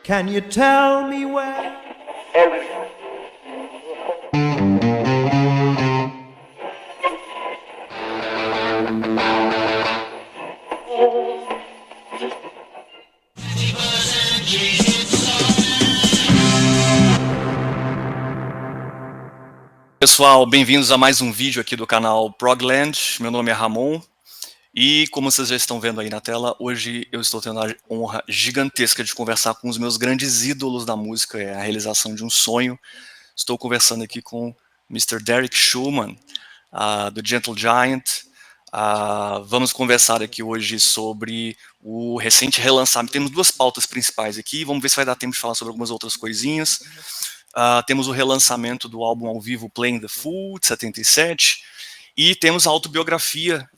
Can you tell me where? Pessoal, bem-vindos a mais um vídeo aqui do canal PROGLand. Meu nome é Ramon e, como vocês já estão vendo aí na tela, hoje eu estou tendo a honra gigantesca de conversar com os meus grandes ídolos da música, é a realização de um sonho. Estou conversando aqui com Mr. Derek Shulman, do Gentle Giant. Vamos conversar aqui hoje sobre o recente relançamento. Temos duas pautas principais aqui, vamos ver se vai dar tempo de falar sobre algumas outras coisinhas. Temos o relançamento do álbum ao vivo Playing the Fool, de 77, e temos a autobiografia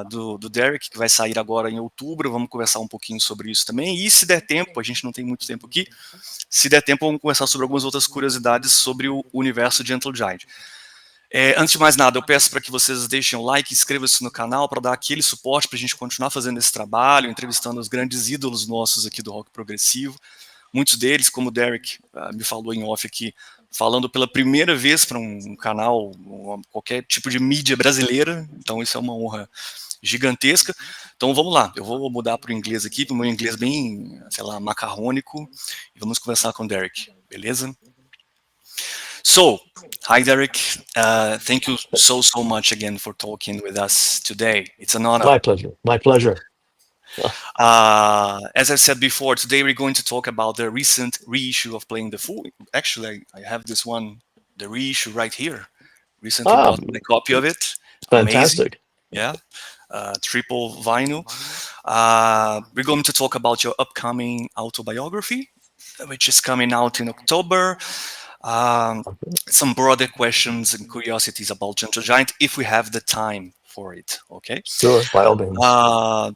do Derek, que vai sair agora em outubro. Vamos conversar um pouquinho sobre isso também, e se der tempo, a gente não tem muito tempo aqui, se der tempo vamos conversar sobre algumas outras curiosidades sobre o universo Gentle Giant. Antes de mais nada, eu peço para que vocês deixem o like, inscrevam-se no canal para dar aquele suporte para a gente continuar fazendo esse trabalho, entrevistando os grandes ídolos nossos aqui do rock progressivo. Muitos deles, como o Derek me falou em off aqui, falando pela primeira vez para um canal, qualquer tipo de mídia brasileira, então isso é uma honra gigantesca. Então vamos lá, eu vou mudar para o inglês aqui, para o meu inglês bem, sei lá, macarrônico, e vamos conversar com o Derek, beleza? So, hi Derek, thank you so much again for talking with us today. It's an honor. My pleasure, my pleasure. As I said before, today we're going to talk about the recent reissue of Playing the Fool. Actually, I have this one, the reissue right here. Recently bought a copy of it. Fantastic. Amazing. Yeah, triple vinyl. We're going to talk about your upcoming autobiography, which is coming out in October. Some broader questions and curiosities about Gentle Giant, if we have the time for it, okay? Sure, by all means.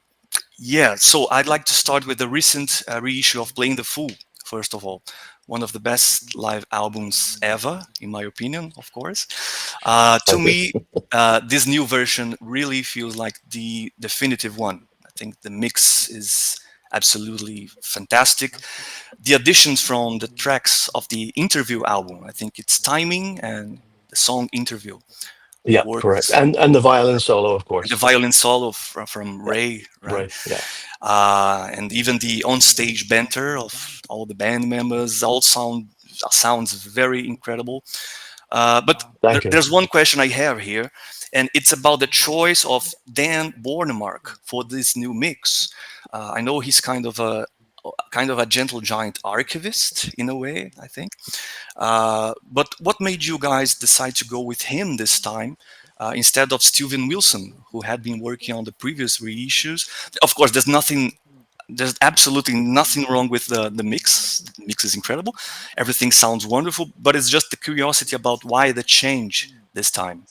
Yeah, so I'd like to start with the recent reissue of Playing the Fool, first of all. One of the best live albums ever, in my opinion, of course. To me, this new version really feels like the definitive one. I think the mix is absolutely fantastic. The additions from the tracks of the interview album, I think it's timing and the song Interview. Yeah, correct. And the violin solo, of course. The violin solo from Ray, right? Yeah. And even the on-stage banter of all the band members all sounds very incredible. But there's one question I have here, and it's about the choice of Dan Bornemark for this new mix. I know he's kind of a Gentle Giant archivist in a way, I think. But what made you guys decide to go with him this time instead of Steven Wilson, who had been working on the previous reissues? Of course, there's absolutely nothing wrong with the mix. The mix is incredible. Everything sounds wonderful, but it's just the curiosity about why the change this time.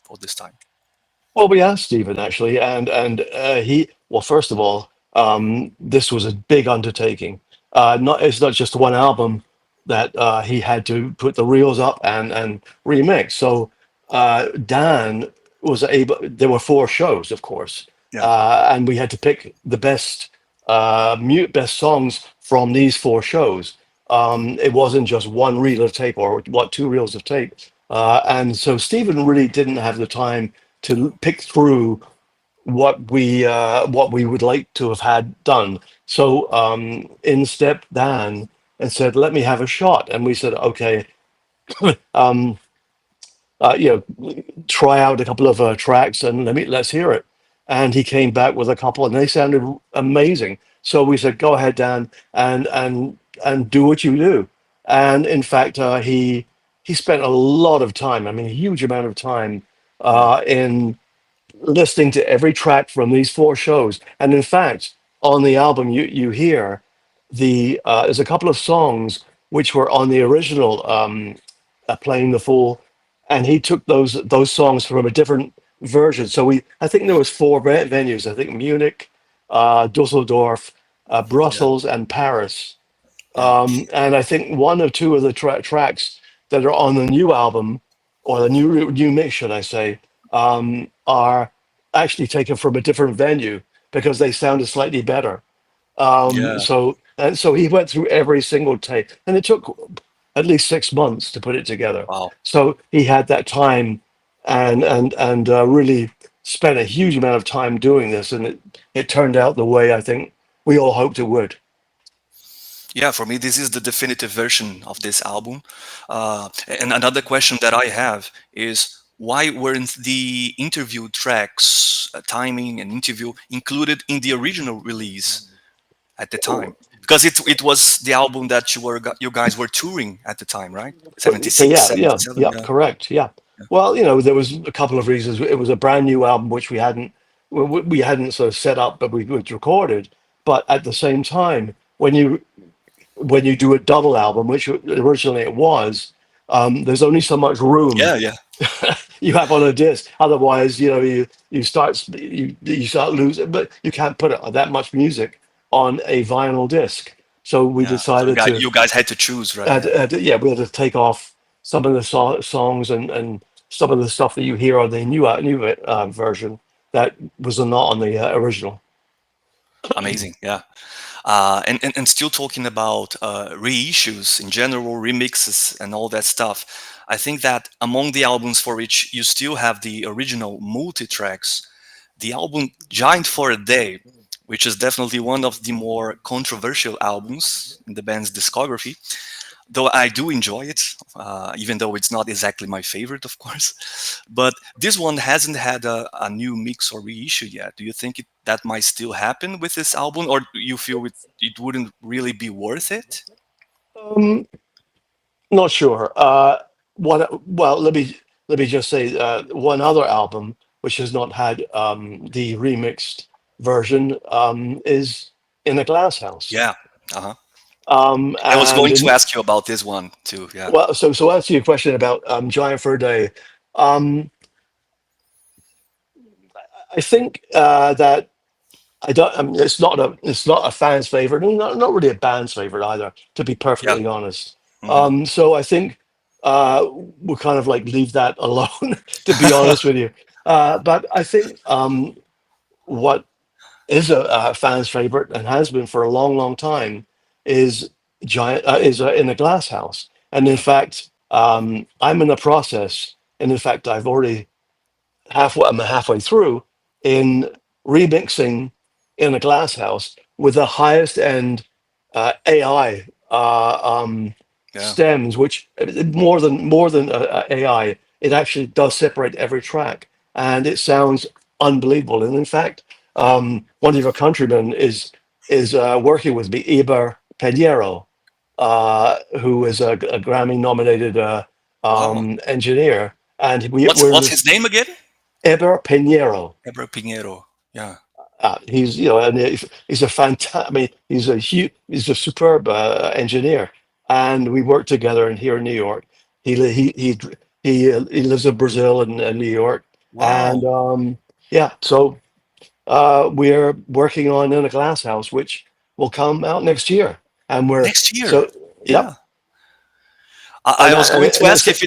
Well, we asked Steven actually, and he, well, first of all, this was a big undertaking. It's not just one album that he had to put the reels up and remix. So Dan was able. There were 4 shows, of course, and we had to pick the best songs from these 4 shows. It wasn't just one reel of tape or 2 reels of tape, and so Steven really didn't have the time to pick through what we would like to have had done. So in stepped Dan and said, "Let me have a shot." And we said, "Okay, try out a couple of tracks and let's hear it." And he came back with a couple, and they sounded amazing. So we said, "Go ahead, Dan, and do what you do." And in fact, he spent a lot of time. I mean, a huge amount of time in listening to every track from these 4 shows. And in fact, on the album, you hear there's a couple of songs which were on the original Playing the Fool, and he took those songs from a different version. So I think there was 4 venues. I think Munich, Dusseldorf, Brussels, and Paris. And I think 1 or 2 of the tracks that are on the new album, or the new mix, should I say, are actually taken from a different venue because they sounded slightly better. So And so he went through every single take, and it took at least 6 months to put it together. Wow. So he had that time, and really spent a huge amount of time doing this, and it turned out the way I think we all hoped it would. Yeah, for me, this is the definitive version of this album. And another question that I have is why weren't the interview tracks, timing and interview, included in the original release at the time? Because it was the album that you guys were touring at the time, right? So 76, yeah, yeah, 77, yeah, yeah. correct. Yeah. Well, there was a couple of reasons. It was a brand new album which we hadn't sort of set up, but we'd recorded. But at the same time, when you do a double album, which originally it was, there's only so much room Yeah, yeah. you have on a disc. Otherwise, you start losing. But you can't put that much music on a vinyl disc. So we Yeah. So decided to you guys had to choose, right? Yeah. we had to take off some of the songs and some of the stuff that you hear on the new version that was not on the original. Amazing. Yeah. And still talking about reissues in general, remixes, and all that stuff. I think that among the albums for which you still have the original multi-tracks, the album Giant for a Day, which is definitely one of the more controversial albums in the band's discography, though I do enjoy it, even though it's not exactly my favorite, of course. But this one hasn't had a new mix or reissue yet. Do you think that might still happen with this album, or do you feel it wouldn't really be worth it? Um, Not sure. Well, let me just say one other album which has not had the remixed version is In a Glass House. Yeah. Uh-huh. I was And going to ask you about this one too. Yeah. well, so answer your question about Giant for a Day. Um, I think that I don't. I mean, it's not a fan's favorite, and not really a band's favorite either, to be Yeah. perfectly honest. Hmm. So I think we'll kind of like leave that alone, to be honest with you. But I think what is a fan's favorite and has been for a long, long time is In a Glass House, and in fact, I'm in the process, and in fact, I'm halfway through in remixing In a Glass House with the highest end AI Yeah. stems, which more than AI, it actually does separate every track, and it sounds unbelievable. And in fact, one of your countrymen is working with me, Iber Pinheiro, who is a Grammy nominated Wow. engineer, and What's his name again? Eber Pinheiro. Ebro Pinheiro. Yeah. He's and he's a fantastic. I mean, he's a superb engineer, and we work together in here in New York. He li- he lives in Brazil and New York, and Wow. yeah. So we're working on In a Glass House, which will come out next year, and we're Next year. so yep. Yeah. I And was and, going it, to and ask it's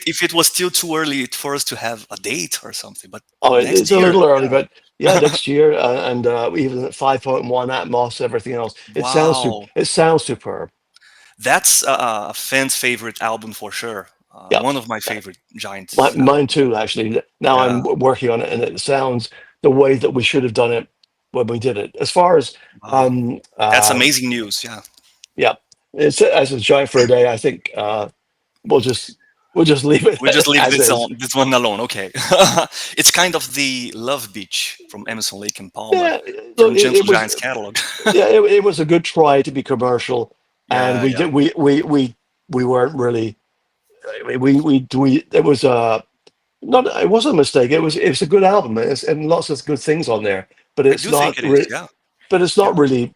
if it was still too early for us to have a date or something, but it's next a year. little early, Yeah. but yeah, next year, and even at 5.1 Atmos, everything else, Wow. it sounds superb. That's a fan's favorite album for sure. Yeah, One of my favorite Giant mine albums. too. Actually, now I'm Yeah. working on it, and it sounds the way that we should have done it when we did it. As far as Wow. That's amazing news. Yeah. yeah, it's as a giant for a day. I think we'll just we'll just leave it We just leave as is. this one alone. Okay. It's kind of the Love Beach from Emerson, Lake and Palmer Yeah, look, from it Gentle was Giant's catalog. yeah, it was a good try to be commercial, and Yeah, we yeah. did we weren't really we it was not it wasn't a mistake. It was a good album, and lots of good things on there. But I it's do think not it is. re- Yeah. but it's Yeah. not really.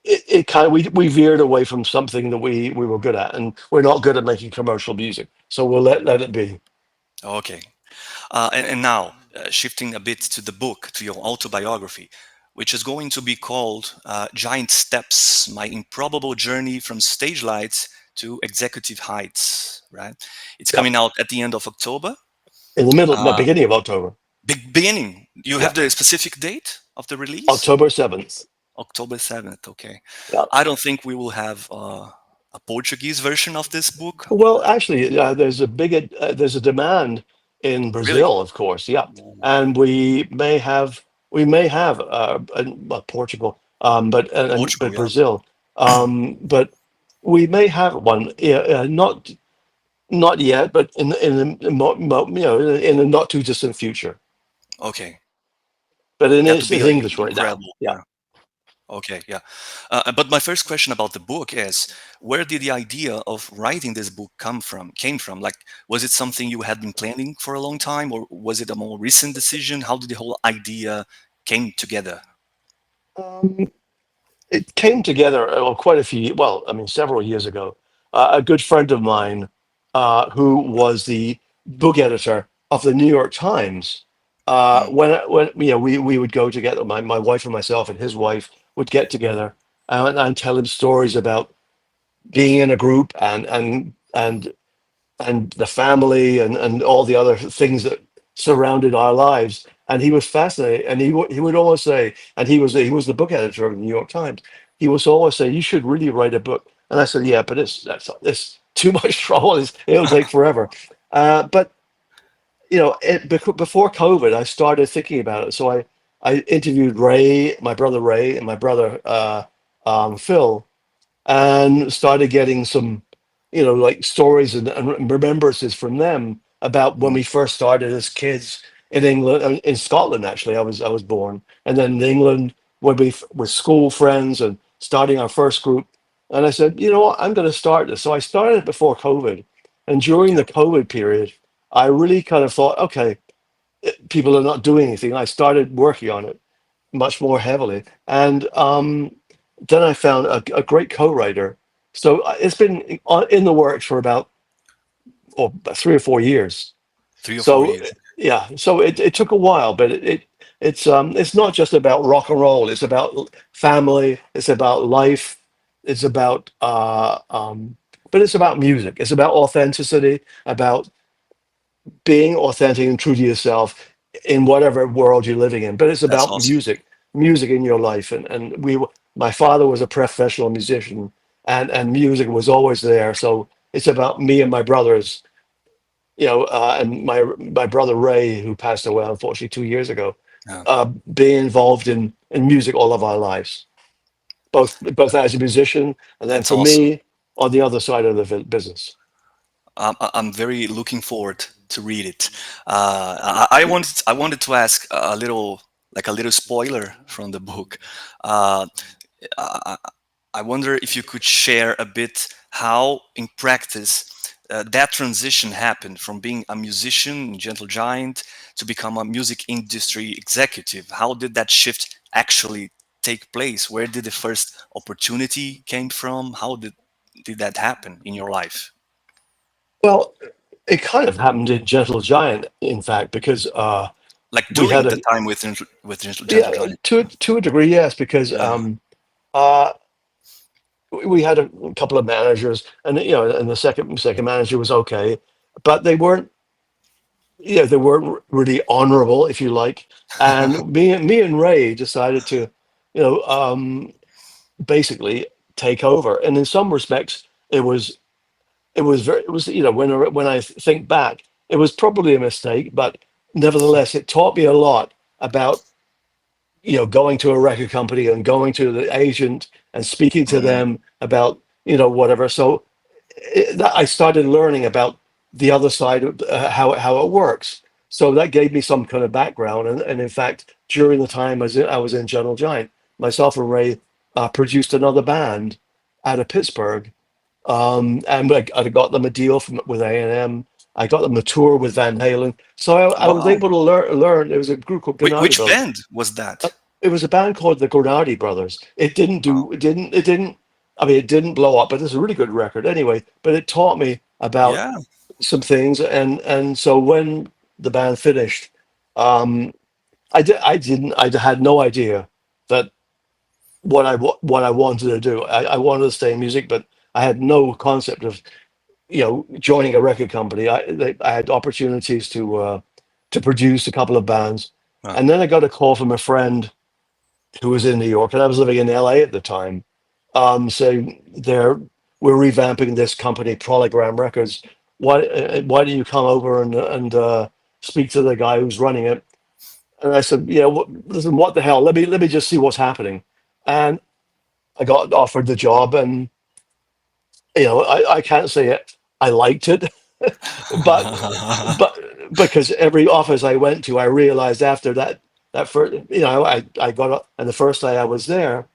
It kind of we veered away from something that we were good at, and we're not good at making commercial music. So we'll let it be. Okay. And now, shifting a bit to the book, to your autobiography, which is going to be called Giant Steps, My Improbable Journey from Stage Lights to Executive Heights, right? It's Yeah, coming out at the end of October. in the middle, no, Uh, beginning of October. beginning, you Yeah, have the specific date of the release? October 7th. October 7th. Okay. Yeah. I don't think we will have a Portuguese version of this book. Well, actually, there's a demand in Really? Brazil, of course. Yeah, Ooh. and Portugal, but Portugal, yeah. Brazil, but we may have one. Yeah, not yet, but in the not too distant future. Okay. But it That would is be in English right now. incredible. Yeah. Yeah. Okay, yeah. But my first question about the book is, where did the idea of writing this book came from? Like, was it something you had been planning for a long time, or was it a more recent decision? How did the whole idea came together? Um, it came together several years ago. A good friend of mine, who was the book editor of the New York Times, Mm, when we would go together, my wife and myself and his wife would get together and tell him stories about being in a group and the family and all the other things that surrounded our lives. And he was fascinated, and he would always say, and he was the book editor of the New York Times. He was always say, "You should really write a book." And I said, "Yeah, but it's too much trouble. It'll take forever." But before COVID, I started thinking about it. So I interviewed Ray, my brother Ray, and my brother Phil, and started getting some, like stories and remembrances from them about when mm, we first started as kids in England, in Scotland. Actually, I was born, and then in England when we with school friends and starting our first group. And I said, you know what, I'm going to start this. So I started before COVID, and during yeah, the COVID period, I really kind of thought, okay, people are not doing anything. I started working on it much more heavily. And then I found a great co-writer. So it's been in the works for about 3 or 4 years. 3 or 4 years. So yeah, so it took a while, but it's not just about rock and roll. It's about family. It's about life. It's about but it's about music. It's about authenticity. About being authentic and true to yourself in whatever world you're living in. But it's That's about awesome. music in your life. My father was a professional musician, and music was always there. So it's about me and my brothers, and my brother Ray, who passed away unfortunately 2 years ago, Yeah, being involved in music all of our lives, both as a musician and then that's for awesome. me on the other side of the business. I'm very looking forward to read it. I wanted to ask a little spoiler from the book. Uh, I, I wonder if you could share a bit how, in practice, that transition happened from being a musician, gentle giant, to become a music industry executive. How did that shift actually take place? Where did the first opportunity came from? How did that happen in your life? Well, it kind of happened in Gentle Giant, in fact, because Like we had during the a time with Gentle yeah, Giant. to a degree, yes, because Yeah. uh, we had a couple of managers, and and the second manager was okay, but they weren't really honorable, if you like. And me and Ray decided to, you know, basically take over. And in some respects, when I think back, it was probably a mistake, but nevertheless, it taught me a lot about going to a record company and going to the agent and speaking to Mhm. them about whatever. So I started learning about the other side of how it works. So that gave me some kind of background. And in fact, during the time I was in Gentle Giant, myself and Ray produced another band out of Pittsburgh, and I got them a deal with A&M. I got them a tour with Van Halen. So I was Wow. able to learn. There was a group called Gennady Which Brothers. band was Uh, that? It was a band called the Gennady Brothers. It didn't Wow. do. It didn't. I mean, it didn't blow up, but it's a really good record anyway. But it taught me about Yeah. some things, and so when the band finished, um, I had no idea that what I wanted to do. I wanted to stay in music, but I had no concept of joining a record company. I had opportunities to produce a couple of bands, Wow. and then I got a call from a friend who was in New York, and I was living in LA at the time, saying, we're revamping this company, PROGLand Records. Why don't you come over and speak to the guy who's running it? And I said, yeah, listen, what the hell? Let me just see what's happening. And I got offered the job, and I can't say it. I liked it, but but because every office I went to, I realized after that first, I got up, and the first day I was there,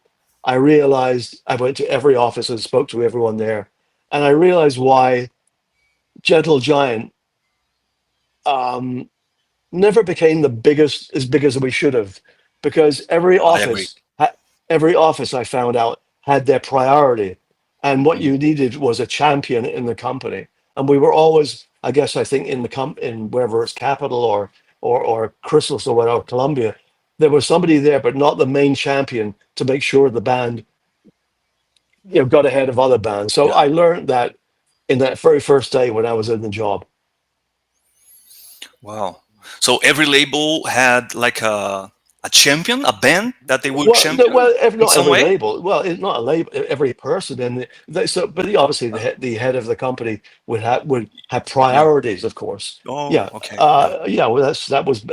I realized I went to every office and spoke to everyone there, and I realized why Gentle Giant um, never became the biggest as big as we should have, because I agree. every office I found out had their priority, and what Mm, you needed was a champion in the company. And we were always, I guess, I think in in wherever it's Capital or Chrysalis or whatever, Columbia, there was somebody there, but not the main champion to make sure the band got ahead of other bands. So yeah. I learned that in that very first day when I was in the job. Wow. So every label had like a champion, a band that they would Well, no, champion in not some every way. label. Well, it's not a label. Every person, and but obviously Uh, the head of the company would have yeah. priorities, of course. Oh, Yeah, okay. Yeah. yeah. Well,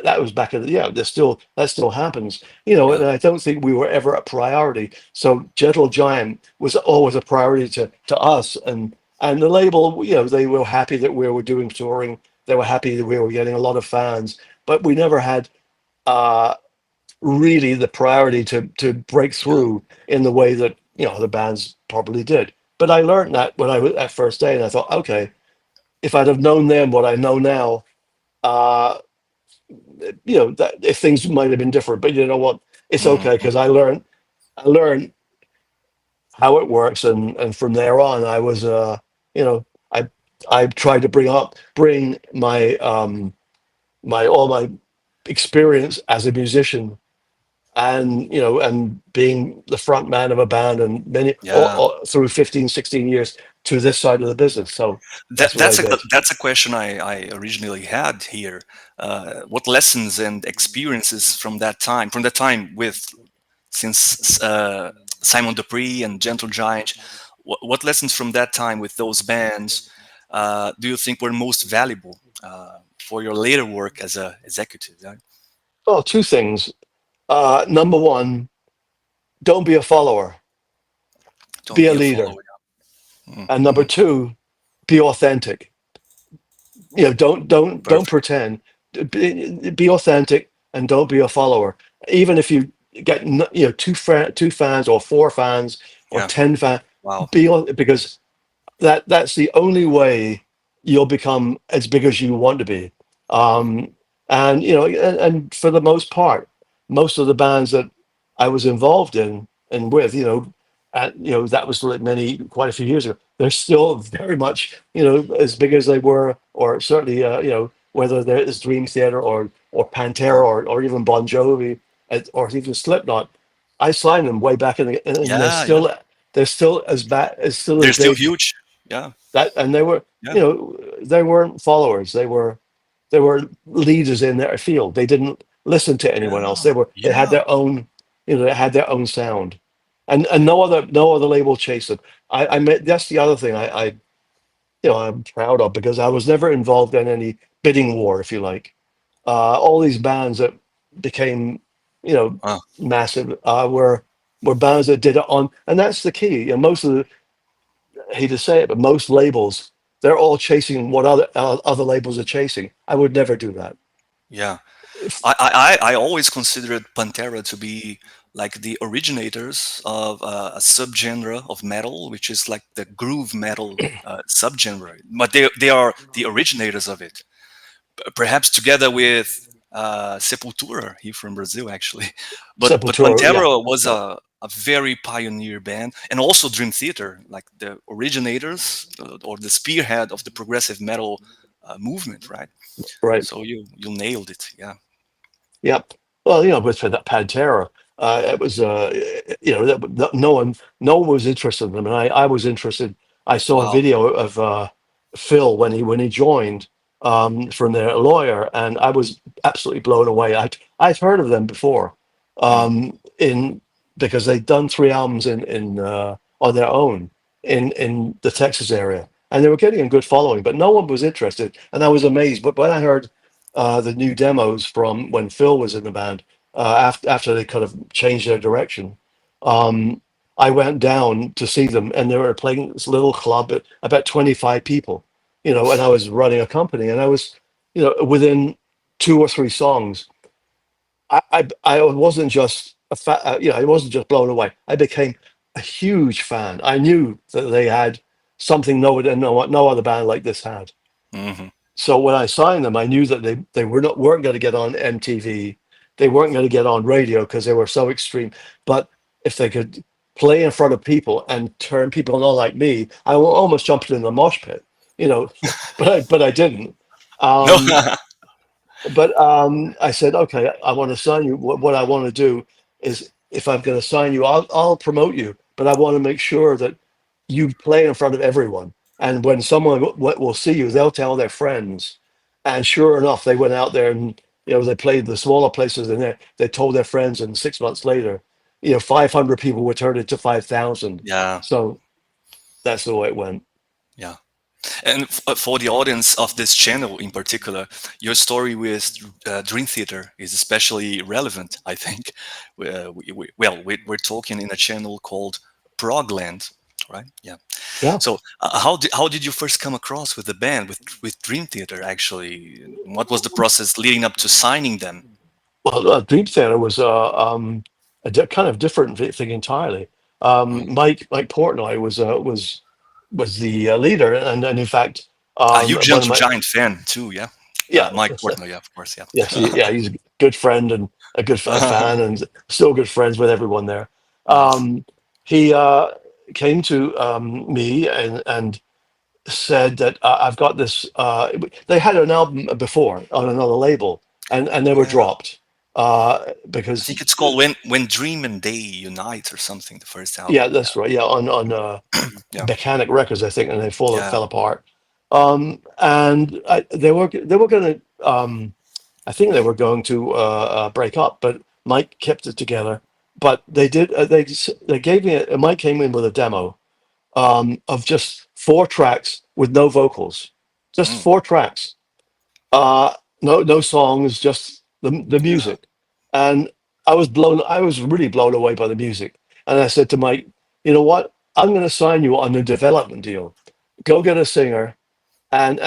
that was back in yeah. That still happens, Yeah. and I don't think we were ever a priority. So Gentle Giant was always a priority to us, and the label. They were happy that we were doing touring. They were happy that we were getting a lot of fans, but we never had. Uh, Really the priority to break Yeah. through in the way that the bands probably did. But I learned that when I was that first day, and I thought, okay, if I'd have known then what I know now, uh, that if things might have been different. But you know what? It's Mhm, okay because mhm. I learned how it works, and from there on, I was you know, I I tried to bring my all my experience as a musician and being the front man of a band and many Yeah. through 15, 16 years to this side of the business. So That, that's what I did. that's a question I originally had here. What lessons and experiences from that time with since Simon Dupree and Gentle Giant, what lessons from that time with those bands do you think were most valuable for your later work as a executive? Yeah? Well, two things. Number one, don't be a follower, Don't be a be a leader. follower. Mm, And number mhm. two, be authentic. Don't Perfect. pretend. Be authentic and don't be a follower. Even if you get two fans or four fans or Yeah. 10 fans, Wow. because that's the only way you'll become as big as you want to be. Um, and and for the most part, most of the bands that I was involved in and with, that was like quite a few years ago. They're still very much, as big as they were, or certainly, whether there is Dream Theater or Pantera Wow. or even Bon Jovi or even Slipknot. I signed them way back and they're Yeah. Yeah. still as bad as still as They're still big huge. Yeah. and they were Yeah. they weren't followers, they were leaders in their field. They didn't listen to anyone else. Yeah. They had Yeah. their own, they had their own sound, and no other label chased them. I met That's the other thing I'm proud of, because I was never involved in any bidding war, if you like. All these bands that became you know Wow. massive were bands that did it on, and that's the key. Most of the, I hate to say it, but most labels, they're all chasing what other labels are chasing. I would never do that. Yeah. If, I always considered Pantera to be like the originators of a subgenre of metal, which is like the groove metal subgenre. But they are the originators of it, perhaps together with Sepultura here from Brazil, actually. But Sepultura, yeah, Pantera was yeah, a very pioneer band, and also Dream Theater, like the originators or the spearhead of the progressive metal movement, right? right, So you nailed it. Yeah. yep. Well, with that Pantera, it was no one was interested in them, and I was interested. I saw a Wow. video of Phil when he joined, from their lawyer, and I was absolutely blown away. I'd heard of them before, Mm. um, in because they'd done 3 albums in on their own in the Texas area, and they were getting a good following, but no one was interested, and I was amazed. But when I heard the new demos from when Phil was in the band, after they kind of changed their direction, um, I went down to see them, and they were playing this little club at about 25 people, and I was running a company, and I was, within 2 or 3 songs, I wasn't just I wasn't just blown away. I became a huge fan. I knew that they had something no other band like this had. Hmm. So when I signed them, I knew that they weren't going to get on MTV, they weren't going to get on radio because they were so extreme. But if they could play in front of people and turn people on like me, I almost jumped in the mosh pit, but I didn't. No. Um, but I said, okay, I want to sign you. What I want to do is, if I'm going to sign you, I'll promote you, but I want to make sure that you play in front of everyone. And when someone will see you, they'll tell their friends. And sure enough, they went out there and they played the smaller places, and they told their friends. And 6 months later, 500 people were turned into 5,000. Yeah. So that's the way it went. Yeah. And for the audience of this channel in particular, your story with Dream Theater is especially relevant, I think. We're talking in a channel called PROGLand, right? Yeah. Yeah. So how did you first come across with the band, with Dream Theater, actually? What was the process leading up to signing them? Well, Dream Theater was kind of different thing entirely. Mm. Mike Portnoy was the leader, and in fact, You one of Gentle my Giant fan too, yeah? yeah, Mike Portnoy, yeah, of course, yes, yeah. yeah, he's a good friend and a fan, and still good friends with everyone there. Nice. He came to me and said that I've got this. They had an album before on another label, and they were Yeah. dropped I because think it's called When Dream and Day Unite or something, the first yeah, album. Yeah. that's right. Yeah, on Yeah. Mechanic Records, I think, and they Yeah. fell apart. And they were going to. I think they were going to break up, but Mike kept it together. But they did. They gave me. Mike came in with a demo of just 4 tracks with no vocals, just Mm. 4 tracks. No songs, just the Yeah. music. And I was really blown away by the music. And I said to Mike, you know what? I'm going to sign you on a development deal. Go get a singer, and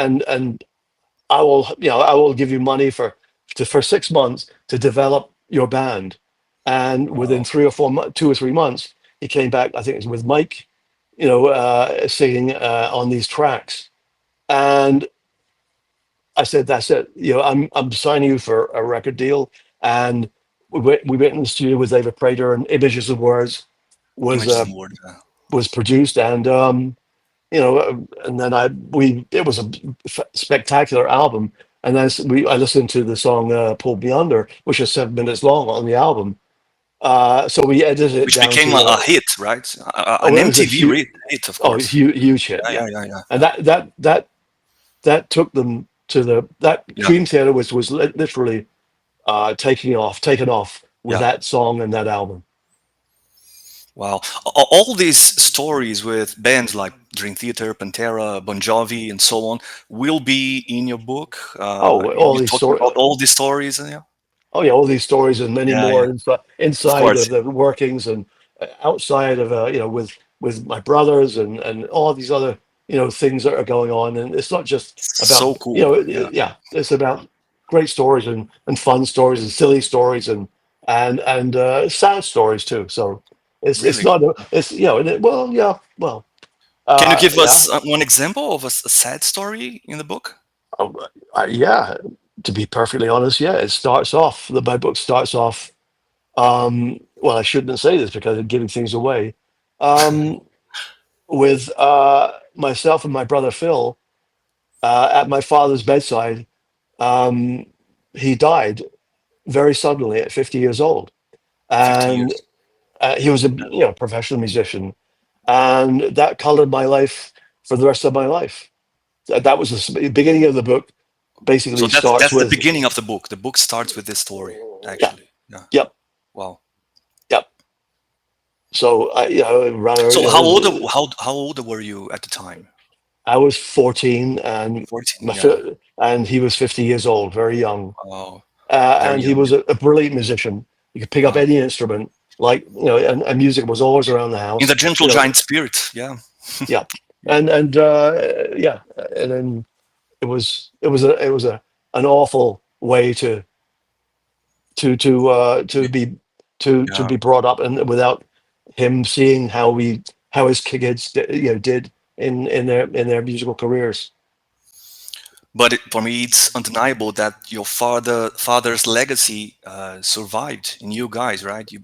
I will give you money for 6 months to develop your band. And within Wow. 2 or 3 months, he came back. I think it was with Mike, singing on these tracks. And I said, "That's it. I'm signing you for a record deal." And we went in the studio with David Prater, and Images of Words was Images uh, and Words. was produced, and and then it was a spectacular album. And then I listened to the song "Pulled Me Under," which is 7 minutes long on the album. So we edited it Which down became to a hit, right? oh, An it was a MTV huge, hit, of oh, course. huge hit, Yeah, yeah. yeah, yeah, yeah, And yeah. that took them to that Yeah, Dream Theater was literally taken off with yeah. that song and that album. Wow. All these stories with bands like Dream Theater, Pantera, Bon Jovi, and so on will be in your book. Oh, all You're these talking stories. about all these stories, yeah? Oh yeah, all these stories and many Yeah, yeah. more Of inside course. of the workings and outside of with my brothers and all these other things that are going on. And it's not just about So cool. Yeah, yeah, it's about great stories and fun stories and silly stories and sad stories too. So it's really. not it's and well, yeah, well, Can you give yeah. us one example of a sad story in the book? Oh, yeah, to be perfectly honest, yeah, my book starts off. Well, I shouldn't say this because I'm giving things away. Um, with myself and my brother Phil at my father's bedside. Um, he died very suddenly at 50 years old, 50 and years. he was a professional musician, and that colored my life for the rest of my life. That was the beginning of the book. So Basically, starts that's the with beginning of the book. The book starts with this story, yeah, actually. Yeah. yep, Wow. yep. So rather, So how old were you at the time? I was 14, and 14. Yeah. and he was 50 years old, very young. Wow. Very And he young. was a brilliant musician. He could pick up Wow. any instrument, like and music was always around the In the house. gentle giant spirit. Yeah. Yeah, Yeah. and yeah, and then it was an awful way to be to Yeah. be brought up, and without him seeing how his kids did in their musical careers. But for me, it's undeniable that your father's legacy survived in you guys, right? You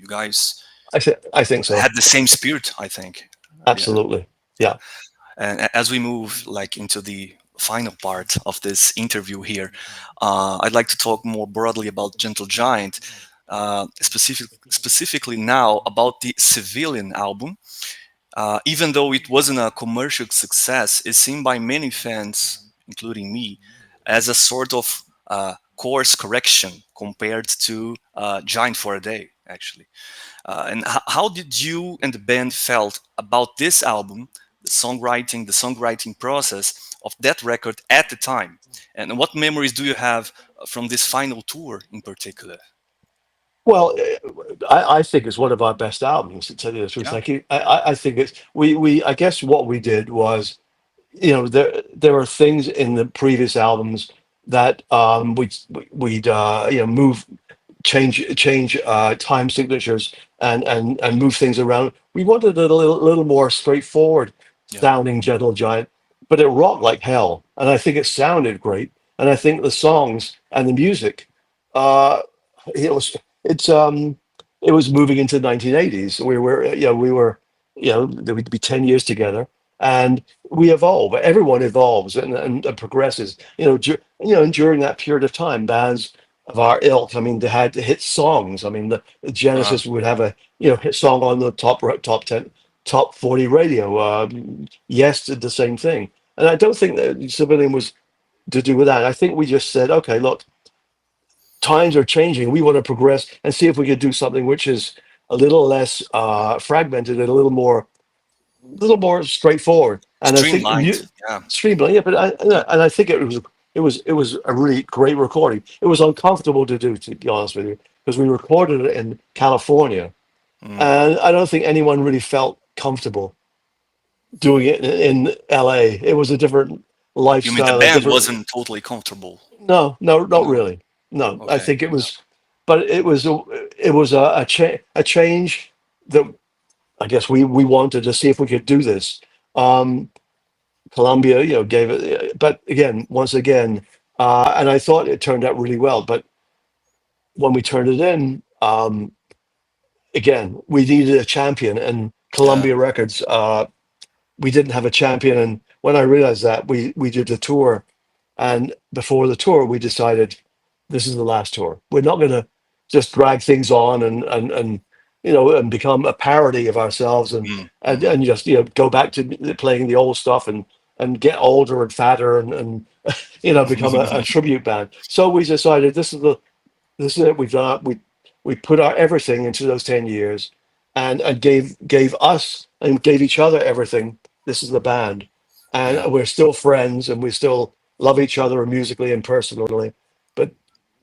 guys I think so. had the same spirit, I think. Yeah, Absolutely. yeah. Yeah. And as we move like into the final part of this interview here, I'd like to talk more broadly about Gentle Giant, specifically now about the Civilian album. Even though it wasn't a commercial success, it's seen by many fans, including me, as a sort of course correction compared to Giant for a Day, actually. And how did you and the band felt about this album, the songwriting process of that record at the time? And what memories do you have from this final tour in particular? Well, I think it's one of our best albums, to tell you the truth. Yeah. Like, I think it's I guess what we did was, there are things in the previous albums that we'd move change time signatures and move things around. We wanted a little more straightforward Yeah. sounding Gentle Giant, but it rocked like hell, and I think it sounded great. And I think the songs and the music, uh, it was it's it was moving into the 1980s. We were there would be 10 years together, and we evolve. Everyone evolves and progresses. And during that period of time, bands of our ilk. I mean, they had hit songs. I mean, the Uh, Genesis would have a hit song on the top 10, top 40 radio. Yes did the same thing, and I don't think that Civilian was to do with that. I think we just said, okay, look, times are changing. We want to progress and see if we could do something which is a little less fragmented and a little more straightforward. And I think Streamlined. Yeah. streamlined, yeah. But Yeah. I think it was a really great recording. It was uncomfortable to do, to be honest with you, because we recorded it in California, Mm. and I don't think anyone really felt comfortable doing it in LA. It was a different You mean the lifestyle, a band different. wasn't totally comfortable? No, no, not No. really. No, I Okay. think it was, but it was a change that I guess we wanted to see if we could do this. Um, Columbia, gave it, but again, once again, and I thought it turned out really well. But when we turned it in, again, we needed a champion, and Yeah. Columbia Records, we didn't have a champion. And when I realized that, we did the tour, and before the tour, we decided this is the last tour. We're not going to just drag things on and become a parody of ourselves, and Mm. and, Mhm. and just go back to playing the old stuff and get older and fatter and become a tribute band. So we decided this is it. We put our everything into those 10 years, and gave each other everything. This is the band, Yeah. and we're still friends, and we still love each other musically and personally. But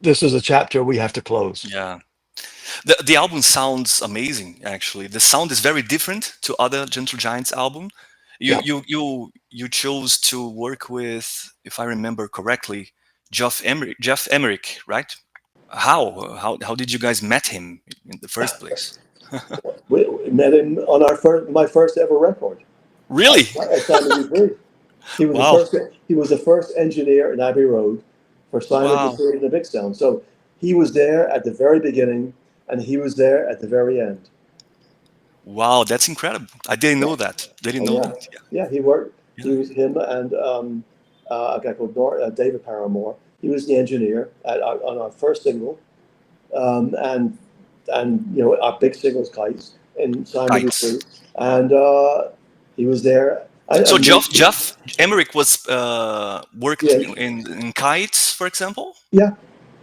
this is a chapter we have to close. Yeah. The album sounds amazing. Actually, the sound is very different to other Gentle Giants album. You Yeah. you you you chose to work with, if I remember correctly, Jeff Emerick, right? How did you guys met him in the first place? We met him on my first ever record Really? at Simon Dupree. He was the Wow. first. He was the first engineer in Abbey Road for Simon Wow. Dupree and the Big Sound. So he was there at the very beginning, and he was there at the very end. Wow, that's incredible. I didn't Yeah. know that. Didn't Oh know yeah. that. Yeah. He worked. Yeah. He was him and a guy called David Paramore. He was the engineer on our first single, and our big singles kites in Simon Kites. Dupree, and he was there. So And Jeff Emerick was worked yeah, in Kites, for example. yeah,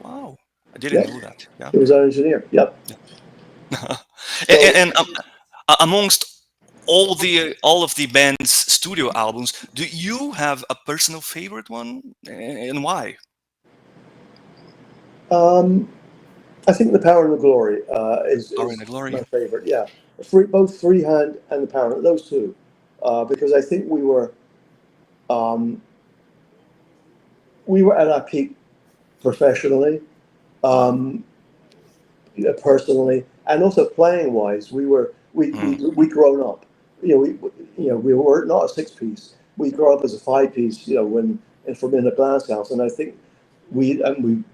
Wow, I didn't yeah. know that. Yeah. He was our engineer. Yep. Yeah. So And Amongst all of the band's studio albums, do you have a personal favorite one, and why? I think the Power and the Glory Power and is the Glory. my favorite. Yeah, both Freehand and the Power, those two, because I think um, we were at our peak professionally, um, personally, and also playing wise. We grown up. We were not a 6-piece. We grew up as a 5-piece. When and from in a glass house, and I think we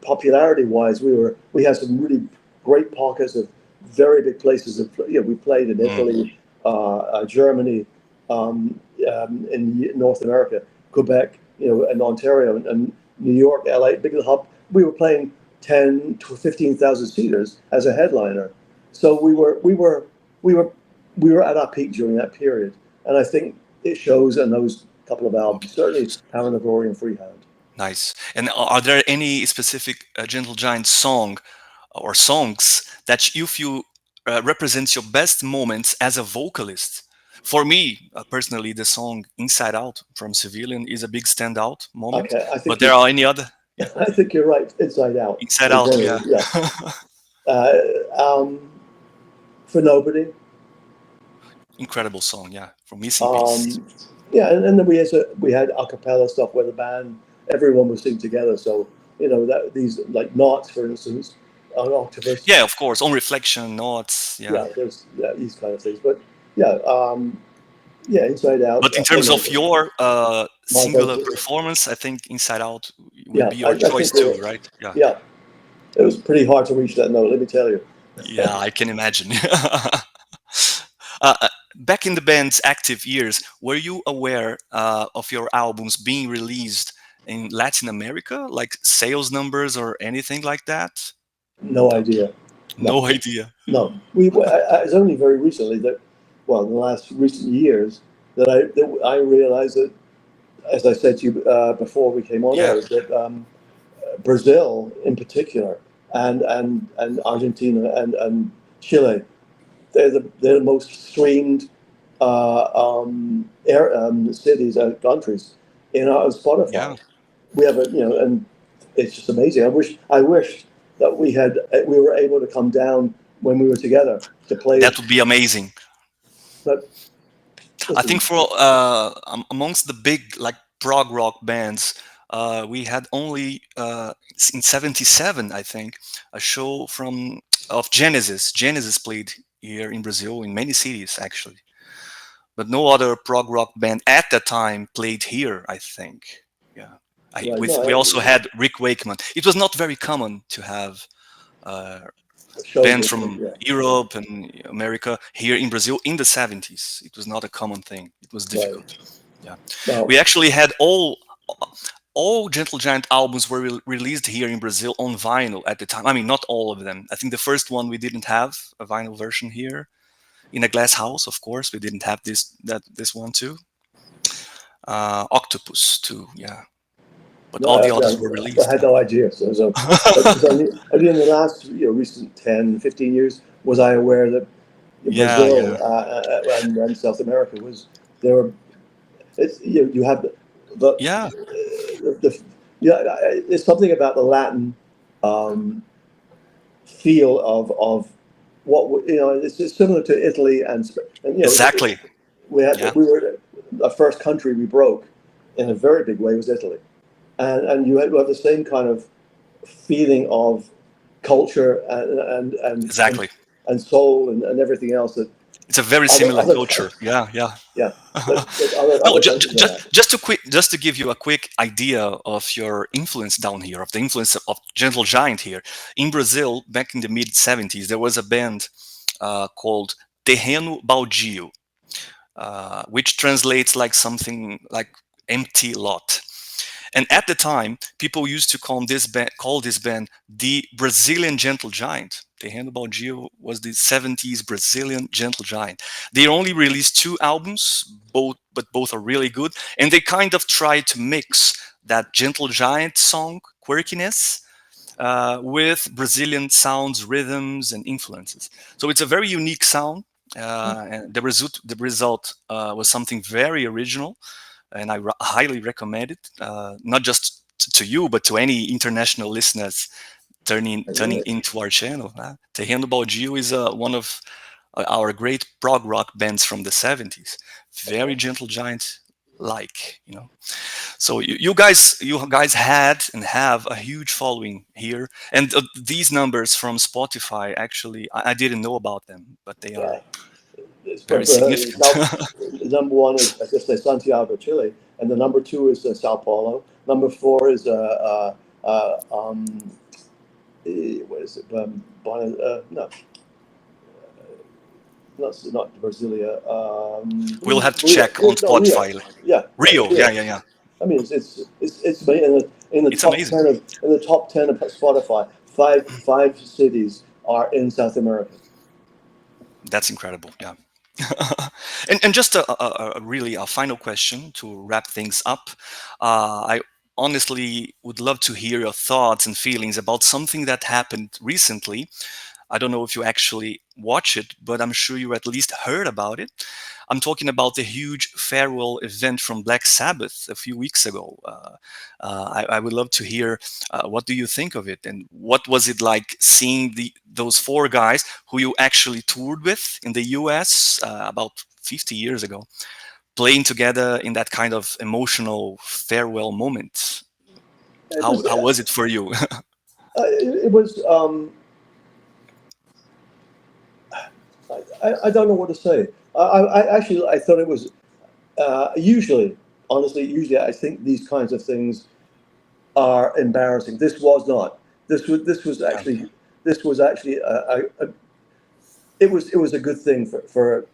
popularity wise we had some really great pockets of very big places of we played in Italy, Germany, in North America, Quebec, and Ontario, and New York, LA, big hub. We were playing 10 to 15,000 seaters as a headliner, so we were at our peak during that period, and I think it shows in those couple of albums, certainly Power and the Glory and Freehand. Nice. And are there any specific Gentle Giant song or songs that you feel represents your best moments as a vocalist? For me, personally, the song "Inside Out" from Civilian is a big standout moment. Okay, I But think there are any other? Yeah, I think you're right. Inside Out. "Inside Out." Yeah. Yeah. Uh, for Nobody. Incredible song. Yeah, from Missing Piece. Um, yeah, and then we had a cappella stuff where the band, everyone was singing together. So that these like Knots, for instance, on Octopus. Yeah, of course. On Reflection, Notes. Yeah. Yeah, there's these kind of things. But yeah, yeah, Inside Out. But in terms of your My singular vocals. performance, I think "Inside Out" would Yeah, be your I choice think too, right? Yeah. yeah, it was pretty hard to reach that note. Let me tell you. Yeah, I can imagine. Back in the band's active years, were you aware of your albums being released in Latin America, like sales numbers or anything like that? No idea. No. No idea. No, it's only very recently that, well, in the last recent years, that I realized that, as I said to you before we came on Yeah, air, that Brazil in particular, and Argentina and Chile, they're the most streamed cities and countries in our Spotify. yeah. We have and it's just amazing. I wish that we were able to come down when we were together to play. That would be amazing. But I listen, think for amongst the big like prog rock bands, we had only in '77, I think, a show of Genesis. Genesis played here in Brazil in many cities actually, but no other prog rock band at that time played here, I think. Yeah, right? No, we also had Rick Wakeman. It was not very common to have uh, shows bands it. from Yeah, Europe and America here in Brazil in the '70s. It was not a common thing. It was right. difficult. Yeah, Now, we actually had all Gentle Giant albums were released here in Brazil on vinyl at the time. I mean, not all of them. I think the first one we didn't have a vinyl version here in a glass house. Of course, we didn't have this one too. Octopus too. Yeah, but no, all the others were I released. had Yeah. no idea. So but only in the last recent 10, 15 years was I aware that Yeah, Brazil yeah, and South America was there were. It's you have the yeah. yeah. It's something about the Latin feel of what it's similar to Italy and Exactly. Yeah. we were the first country we broke in a very big way was Italy, and you have the same kind of feeling of culture Exactly. and soul and everything else that It's a very similar other culture. Yeah, yeah. yeah that No, other countries don't have. just to give you a quick idea of your influence down here, of the influence of Gentle Giant here in Brazil. Back in the mid '70s, there was a band called Terreno Baldio, which translates like something like empty lot. And at the time, people used to call this band the Brazilian Gentle Giant. Terreno Baldio was the '70s Brazilian Gentle Giant. They only released 2 albums, but both are really good. And they kind of tried to mix that Gentle Giant song quirkiness with Brazilian sounds, rhythms, and influences. So it's a very unique sound. and the result was something very original, and I highly recommend it, not just to you, but to any international listeners turning into our channel. Terreno Baldio is one of our great prog rock bands from the 70s. Very gentle giant like, you know. So you guys had and have a huge following here, and these numbers from Spotify, actually, I didn't know about them, but they are It's very significant. the number one is, I guess, Santiago, Chile, and the number two is Sao Paulo. Number four is what is it? No, not Brasilia. We'll have to Rio. check on No, Rio. Spotify. Yeah, Rio, Rio. yeah. I mean, it's amazing. In the It's top amazing. 10 of Spotify, five cities are in South America. That's incredible. Yeah. and just really a final question to wrap things up. I honestly would love to hear your thoughts and feelings about something that happened recently. I don't know if you actually watch it, but I'm sure you at least heard about it. I'm talking about the huge farewell event from Black Sabbath a few weeks ago. I would love to hear what do you think of it, and what was it like seeing those four guys who you actually toured with in the U.S. About 50 years ago, playing together in that kind of emotional farewell moment. How was it for you? It was. I don't know what to say. I thought it was usually, honestly, usually I think these kinds of things are embarrassing. This was not. This was actually it was a good thing for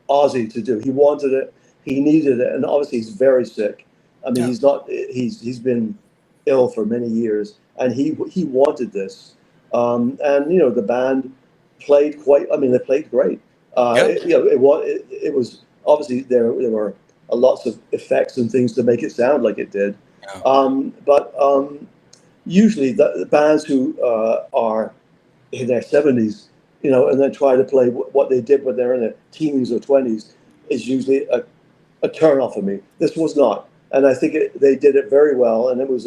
Ozzy to do. He wanted it. He needed it, and obviously he's very sick. I mean, Yeah. he's not. He's been ill for many years, and he wanted this. And you know, the band played quite. I mean, they played great. Yeah. It was obviously there were lots of effects and things to make it sound like it did. Yeah. But usually the bands who are in their 70s, you know, and then try to play what they did when they're in their teens or 20s is usually a turn off for me. This was not, and I think they did it very well, and it was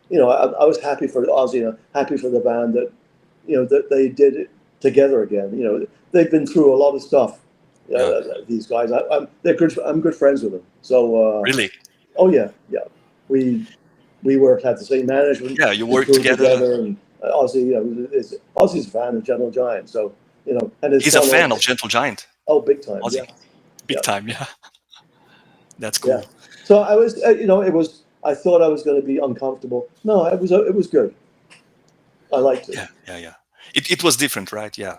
you know, I was happy for Ozzy, you know, happy for the band that, you know, that they did it together again. You know, they've been through a lot of stuff. Yeah. These guys, they're good. I'm good friends with them. So Really? oh yeah, we had the same management. Yeah, you We worked toured together. together, and Ozzy, you know, Ozzy's a fan of Gentle Giant, so you know, and his He's a son fan also, of Gentle Giant. oh, big time, Ozzy. yeah, Big yeah, time, yeah. That's yeah. cool. So I was, you know, it was. I thought I was going to be uncomfortable. No, it was good. I liked it. Yeah. It was different, right? Yeah.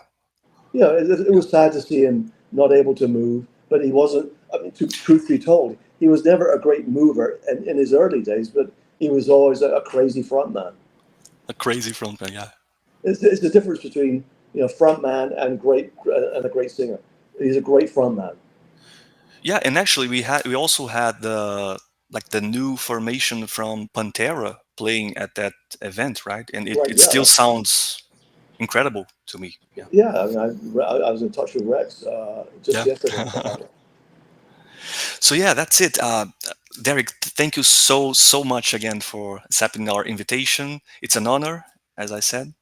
Yeah, it was sad to see him not able to move, but he wasn't. I mean, truth be told, he was never a great mover in his early days, but he was always a crazy frontman. A crazy frontman, yeah. It's the difference between, you know, frontman and a great singer. He's a great frontman. Yeah, and actually we also had the new formation from Pantera playing at that event, right? And Right? it still Yeah, sounds incredible to me. Yeah. yeah. I mean, I was in touch with Rex just Yeah. yesterday about it. So yeah, that's it. Derek, thank you so much again for accepting our invitation. It's an honor, as I said.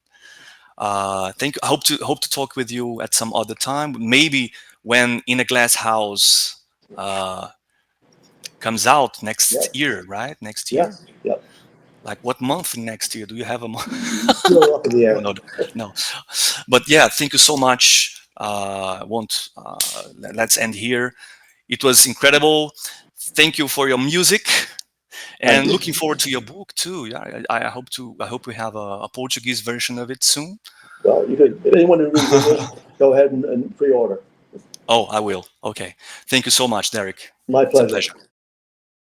Thank you. I hope to talk with you at some other time. Maybe when In a Glass House uh, comes out Yeah, next year, right? Next yeah, year. yeah. Like what month next year? Do you have a month? Still up in the No, air. no, no. But yeah, thank you so much. Won't let's end here. It was incredible. Thank you for your music, Thank and you. looking forward to your book too. Yeah, I hope we have a Portuguese version of it soon. Well, you could. If anyone who reads English, go ahead and pre-order. Oh, I will. Okay. Thank you so much, Derek. My It's a pleasure. pleasure.